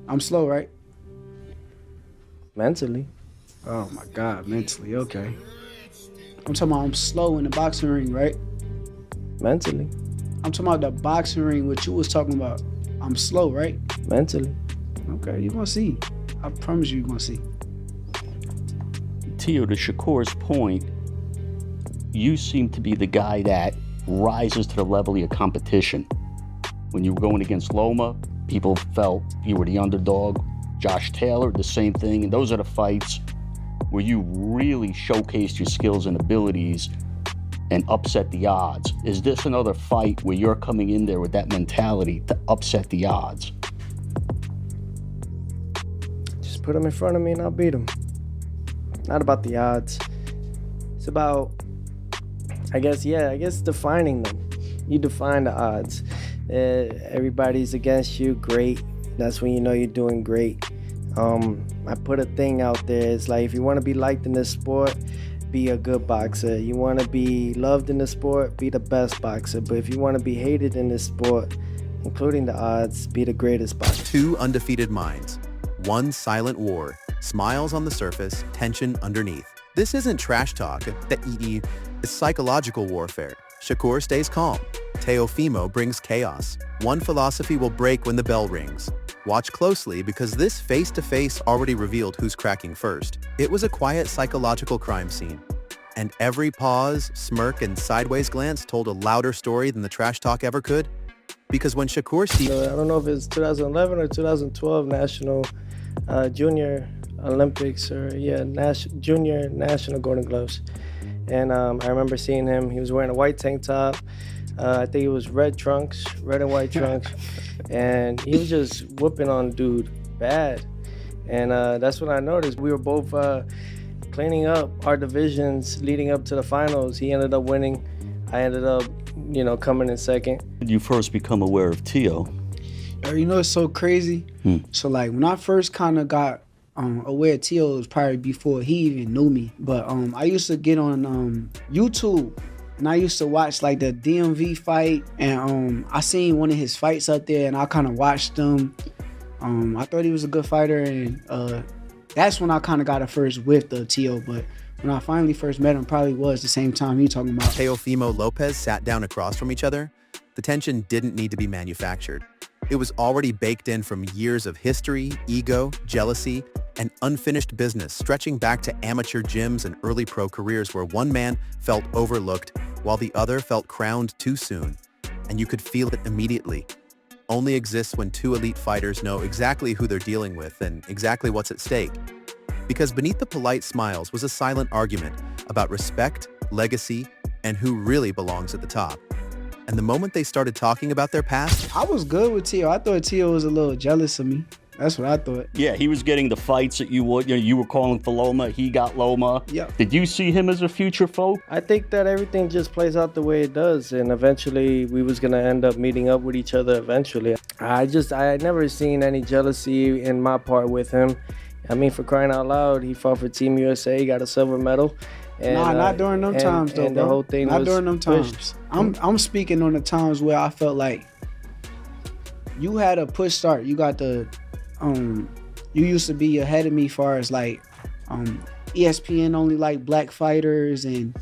I'm slow, right? Mentally. Oh my God, mentally, okay. I'm talking about I'm slow in the boxing ring, right? Mentally. I'm talking about the boxing ring, what you was talking about. I'm slow, right? Mentally. Okay, you're gonna see. I promise you're gonna see. Teo, to Shakur's point, you seem to be the guy that rises to the level of your competition. When you were going against Loma, people felt you were the underdog. Josh Taylor, the same thing. And those are the fights where you really showcased your skills and abilities and upset the odds. Is this another fight where you're coming in there with that mentality to upset the odds? Just put him in front of me and I'll beat him. Not about the odds. It's about, I guess defining them. You define the odds. Everybody's against you, great. That's when you know you're doing great. I put a thing out there. It's like, if you want to be liked in this sport, be a good boxer. You want to be loved in the sport, be the best boxer. But if you want to be hated in this sport, including the odds, be the greatest boxer. Two undefeated minds, one silent war, smiles on the surface, tension underneath. This isn't trash talk, it's psychological warfare. Shakur stays calm. Teofimo brings chaos. One philosophy will break when the bell rings. Watch closely, because this face-to-face already revealed who's cracking first. It was a quiet psychological crime scene. And every pause, smirk, and sideways glance told a louder story than the trash talk ever could. Because when Shakur Stevenson... I don't know if it's 2011 or 2012 National Junior Olympics, or Junior National Golden Gloves. And I remember seeing him. He was wearing a white tank top. I think it was red and white trunks. And he was just whooping on dude bad. And that's when I noticed we were both cleaning up our divisions leading up to the finals. He ended up winning. I ended up, coming in second. Did you first become aware of Teo? It's so crazy. So like when I first kind of got aware of Teo, was probably before he even knew me. But I used to get on YouTube. And I used to watch like the DMV fight, and I seen one of his fights up there, and I kind of watched him. I thought he was a good fighter, and that's when I kind of got a first whiff of Teo. But when I finally first met him, probably was the same time you talking about. Teofimo Lopez sat down across from each other. The tension didn't need to be manufactured. It was already baked in from years of history, ego, jealousy, and unfinished business stretching back to amateur gyms and early pro careers where one man felt overlooked while the other felt crowned too soon. And you could feel it immediately. Only exists when two elite fighters know exactly who they're dealing with and exactly what's at stake. Because beneath the polite smiles was a silent argument about respect, legacy, and who really belongs at the top. And the moment they started talking about their past... I was good with Teo. I thought Teo was a little jealous of me. That's what I thought. Yeah, he was getting the fights that you were calling for Loma. He got Loma. Yeah. Did you see him as a future foe? I think that everything just plays out the way it does, and eventually we was gonna end up meeting up with each other eventually. I had never seen any jealousy in my part with him. I mean, for crying out loud, he fought for Team USA, got a silver medal. And, not during them times though, and bro. The whole thing not was during them times. pushed. I'm speaking on the times where I felt like you had a push start. You got the you used to be ahead of me far as like ESPN only like black fighters and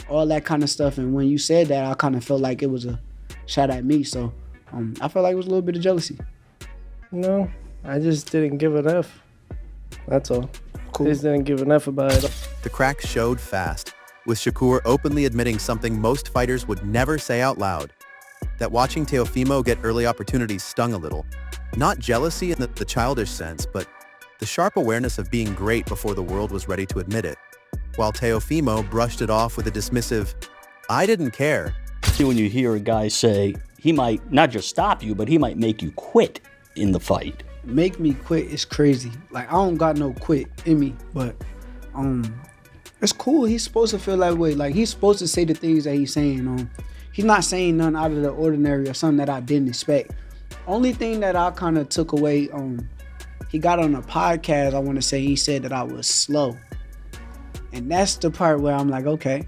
all that kind of stuff. And when you said that, I kind of felt like it was a shot at me. So I felt like it was a little bit of jealousy. No, I just didn't give an F. That's all. Cool. Just didn't give an F about it. The crack showed fast, with Shakur openly admitting something most fighters would never say out loud, that watching Teofimo get early opportunities stung a little. Not jealousy in the childish sense, but the sharp awareness of being great before the world was ready to admit it, while Teofimo brushed it off with a dismissive, "I didn't care." When you hear a guy say he might not just stop you, but he might make you quit in the fight. Make me quit is crazy. Like, I don't got no quit in me, but it's cool. He's supposed to feel that way. Like, he's supposed to say the things that he's saying. He's not saying nothing out of the ordinary or something that I didn't expect. Only thing that I kind of took away, he got on a podcast, I want to say, he said that I was slow. And that's the part where I'm like, okay,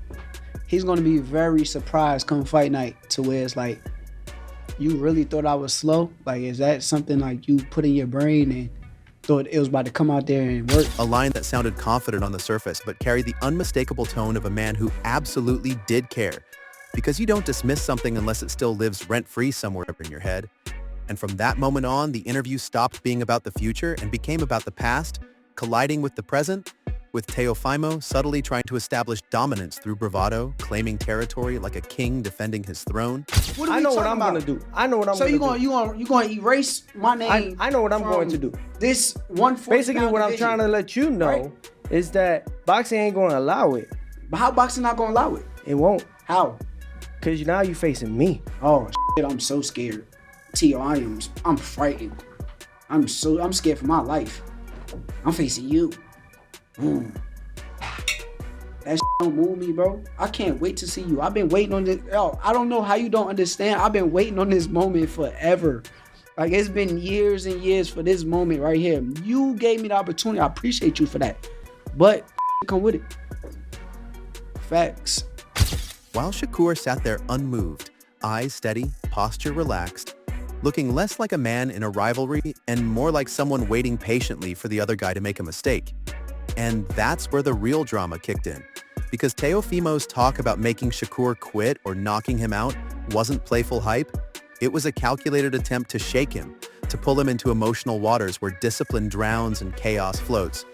he's going to be very surprised come fight night, to where it's like, you really thought I was slow? Like, is that something like you put in your brain and thought it was about to come out there and work. A line that sounded confident on the surface, but carried the unmistakable tone of a man who absolutely did care. Because you don't dismiss something unless it still lives rent-free somewhere up in your head. And from that moment on, the interview stopped being about the future and became about the past, colliding with the present, with Teofimo subtly trying to establish dominance through bravado, claiming territory like a king defending his throne. What are I we know what talking I'm about? gonna do. I know what I'm So gonna do. you gonna erase my name? I know what I'm from going to do. This 140 Basically, what I'm trying to let you know right? is that boxing ain't gonna allow it. But how boxing not gonna allow it? It won't. How? Cause now you facing me. Oh shit! I'm so scared. Tio, I'm frightened. I'm scared for my life. I'm facing you. That shit don't move me, bro. I can't wait to see you. I've been waiting on this. Yo, I don't know how you don't understand. I've been waiting on this moment forever. Like, it's been years and years for this moment right here. You gave me the opportunity. I appreciate you for that. But come with it. Facts. While Shakur sat there unmoved, eyes steady, posture relaxed, looking less like a man in a rivalry and more like someone waiting patiently for the other guy to make a mistake. And that's where the real drama kicked in. Because Teofimo's talk about making Shakur quit or knocking him out wasn't playful hype. It was a calculated attempt to shake him, to pull him into emotional waters where discipline drowns and chaos floats.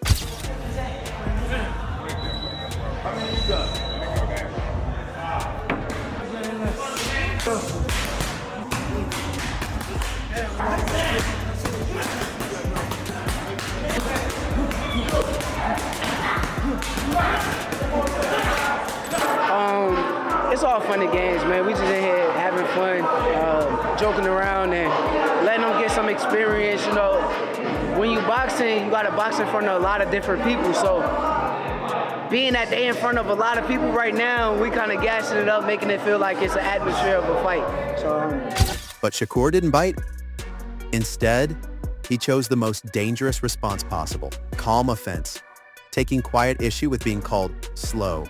It's all fun and games, man. We just in here having fun, joking around and letting them get some experience. You know, when you boxing, you got to box in front of a lot of different people. So being that they in front of a lot of people right now, we kind of gassing it up, making it feel like it's an atmosphere of a fight. So. But Shakur didn't bite. Instead, he chose the most dangerous response possible, calm offense, taking quiet issue with being called slow.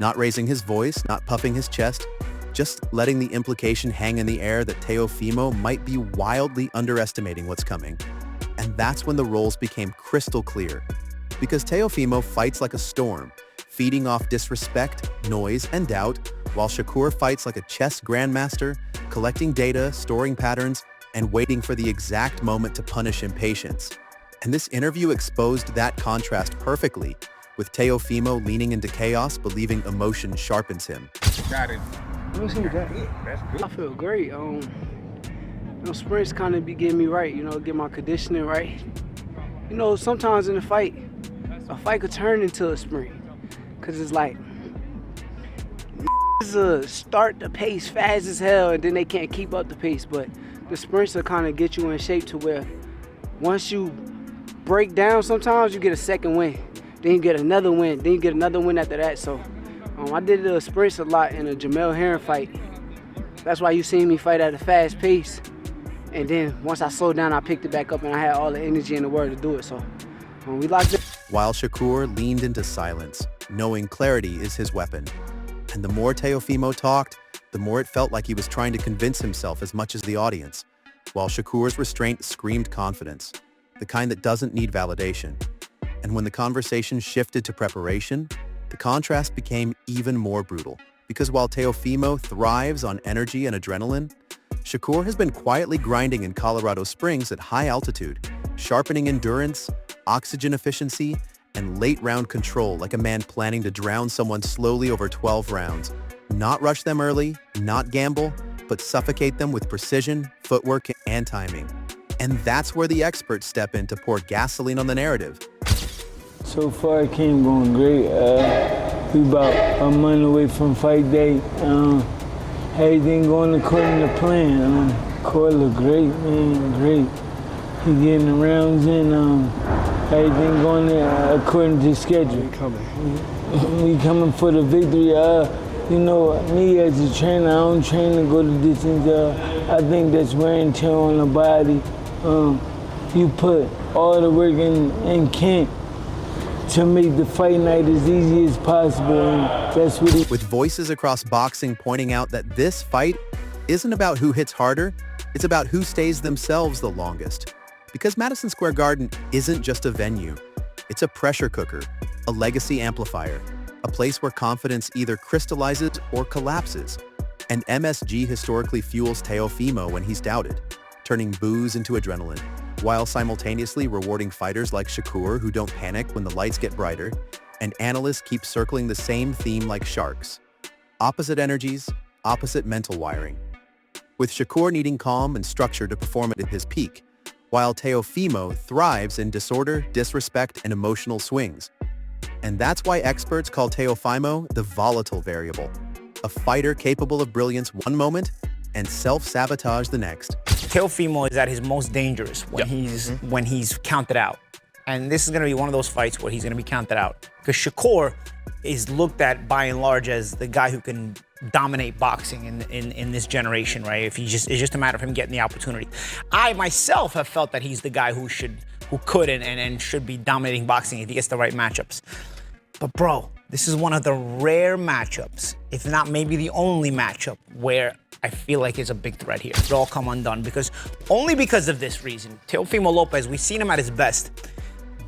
Not raising his voice, not puffing his chest, just letting the implication hang in the air that Teofimo might be wildly underestimating what's coming. And that's when the roles became crystal clear. Because Teofimo fights like a storm, feeding off disrespect, noise, and doubt, while Shakur fights like a chess grandmaster, collecting data, storing patterns, and waiting for the exact moment to punish impatience. And this interview exposed that contrast perfectly, with Teofimo leaning into chaos, believing emotion sharpens him. Got it. That's good. I feel great. Sprints kind of be getting me right, get my conditioning right. Sometimes in a fight could turn into a sprint. Cause it's like, start the pace fast as hell and then they can't keep up the pace. But the sprints will kind of get you in shape to where once you break down, sometimes you get a second win. Then you get another win. Then you get another win after that. So I did the sprints a lot in a Jamel Herring fight. That's why you seen me fight at a fast pace. And then once I slowed down, I picked it back up and I had all the energy in the world to do it. So we locked it. While Shakur leaned into silence, knowing clarity is his weapon. And the more Teofimo talked, the more it felt like he was trying to convince himself as much as the audience, while Shakur's restraint screamed confidence, the kind that doesn't need validation. And when the conversation shifted to preparation, the contrast became even more brutal. Because while Teofimo thrives on energy and adrenaline, Shakur has been quietly grinding in Colorado Springs at high altitude, sharpening endurance, oxygen efficiency, and late-round control like a man planning to drown someone slowly over 12 rounds. Not rush them early, not gamble, but suffocate them with precision, footwork, and timing. And that's where the experts step in to pour gasoline on the narrative. So far, it came going great. We about a month away from fight day. Everything going according to plan. Court look great, man, great. He getting the rounds in. Everything going there according to schedule. We coming for the victory. Me as a trainer, I don't train to go the distance. I think that's wear and tear on the body. You put all the work in camp to make the fight night as easy as possible, and that's what it. With voices across boxing pointing out that this fight isn't about who hits harder, it's about who stays themselves the longest. Because Madison Square Garden isn't just a venue. It's a pressure cooker, a legacy amplifier, a place where confidence either crystallizes or collapses. And MSG historically fuels Teofimo when he's doubted, turning boos into adrenaline, while simultaneously rewarding fighters like Shakur who don't panic when the lights get brighter, and analysts keep circling the same theme like sharks. Opposite energies, opposite mental wiring. With Shakur needing calm and structure to perform at his peak, while Teofimo thrives in disorder, disrespect, and emotional swings. And that's why experts call Teofimo the volatile variable, a fighter capable of brilliance one moment and self-sabotage the next. Teofimo is at his most dangerous when he's counted out. And this is going to be one of those fights where he's going to be counted out. Because Shakur is looked at by and large as the guy who can dominate boxing in this generation, right? It's just a matter of him getting the opportunity. I myself have felt that he's the guy who could and should be dominating boxing if he gets the right matchups. But bro, this is one of the rare matchups, if not maybe the only matchup, where I feel like it's a big threat here. It'll all come undone only because of this reason. Teofimo Lopez, we've seen him at his best,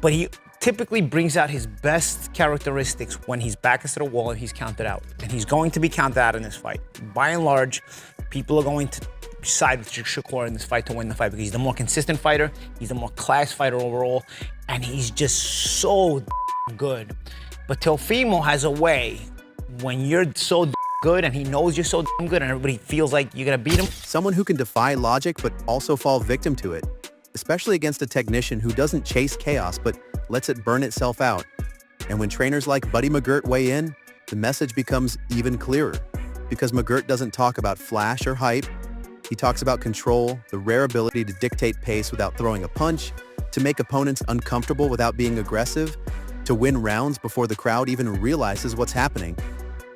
but he typically brings out his best characteristics when he's back against the wall and he's counted out. And he's going to be counted out in this fight. By and large, people are going to side with Shakur in this fight to win the fight because he's the more consistent fighter, he's the more class fighter overall, and he's just so good. But Teofimo has a way, when you're so good and he knows you're so good and everybody feels like you're gonna beat him. Someone who can defy logic but also fall victim to it, especially against a technician who doesn't chase chaos but lets it burn itself out. And when trainers like Buddy McGirt weigh in, the message becomes even clearer. Because McGirt doesn't talk about flash or hype, he talks about control, the rare ability to dictate pace without throwing a punch, to make opponents uncomfortable without being aggressive, to win rounds before the crowd even realizes what's happening.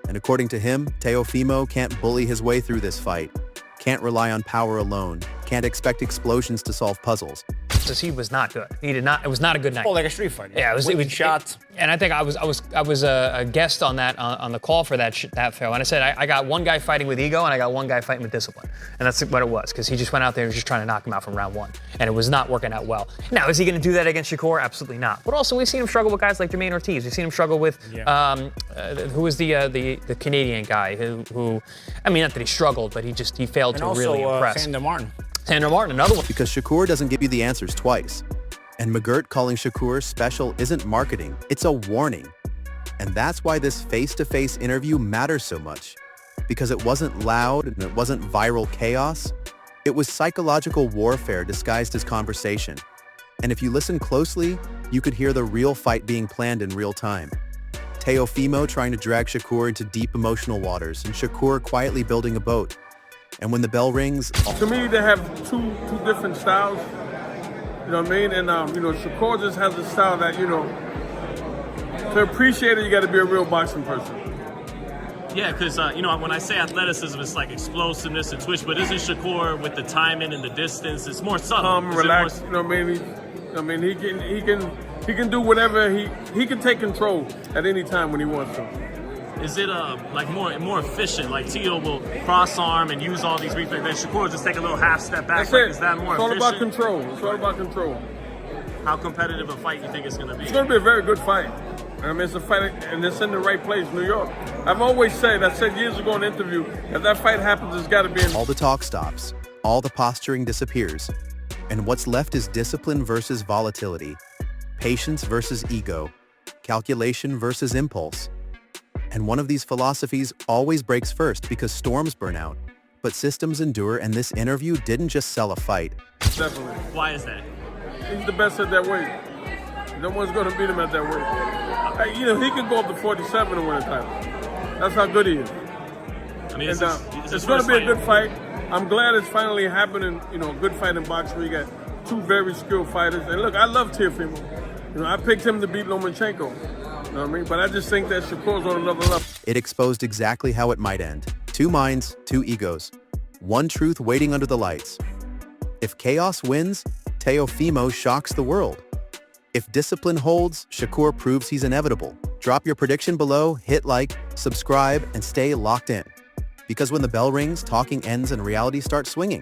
And according to him, Teofimo can't bully his way through this fight, can't rely on power alone, can't expect explosions to solve puzzles. He was not good. He did not. It was not a good night. Oh, like a street fighter. Yeah, it was shots. And I think I was a guest on that on the call for that show, and I said I got one guy fighting with ego and I got one guy fighting with discipline, and that's what it was, because he just went out there and was just trying to knock him out from round one, and it was not working out well. Now, is he going to do that against Shakur? Absolutely not. But also, we've seen him struggle with guys like Jermaine Ortiz. We've seen him struggle with who was the Canadian guy who I mean, not that he struggled, but he failed to really impress. Sandor Martin, another one. Because Shakur doesn't give you the answers twice. And McGirt calling Shakur special isn't marketing, it's a warning. And that's why this face-to-face interview matters so much. Because it wasn't loud and it wasn't viral chaos. It was psychological warfare disguised as conversation. And if you listen closely, you could hear the real fight being planned in real time. Teofimo trying to drag Shakur into deep emotional waters, and Shakur quietly building a boat. And when the bell rings... To me, they have two different styles, you know what I mean? And, Shakur just has a style that, to appreciate it, you got to be a real boxing person. Yeah, because, when I say athleticism, it's like explosiveness and twitch, but isn't Shakur with the timing and the distance, it's more subtle. Relaxed, you know what I mean? He can do whatever, he can take control at any time when he wants to. Is it more efficient? Like Teo will cross arm and use all these reflexes. Then Shakur will just take a little half step back. That's it. Is that more efficient? It's all about control. How competitive a fight you think it's going to be? It's going to be a very good fight. I mean, it's a fight, and it's in the right place, New York. I've always said, I said years ago in an interview, if that fight happens, it's got to be in. All the talk stops. All the posturing disappears. And what's left is discipline versus volatility. Patience versus ego. Calculation versus impulse. And one of these philosophies always breaks first because storms burn out. But systems endure, and this interview didn't just sell a fight. Definitely. Why is that? He's the best at that weight. No one's going to beat him at that weight. He can go up to 47 and win a title. That's how good he is. I mean, it's going to be a good fight. I'm glad it's finally happening, a good fight in boxing where you got two very skilled fighters. And look, I love Teofimo. I picked him to beat Lomachenko. You know what I mean? But I just think that Shakur's on another level. It exposed exactly how it might end. Two minds, two egos. One truth waiting under the lights. If chaos wins, Teofimo shocks the world. If discipline holds, Shakur proves he's inevitable. Drop your prediction below, hit like, subscribe, and stay locked in. Because when the bell rings, talking ends and reality starts swinging.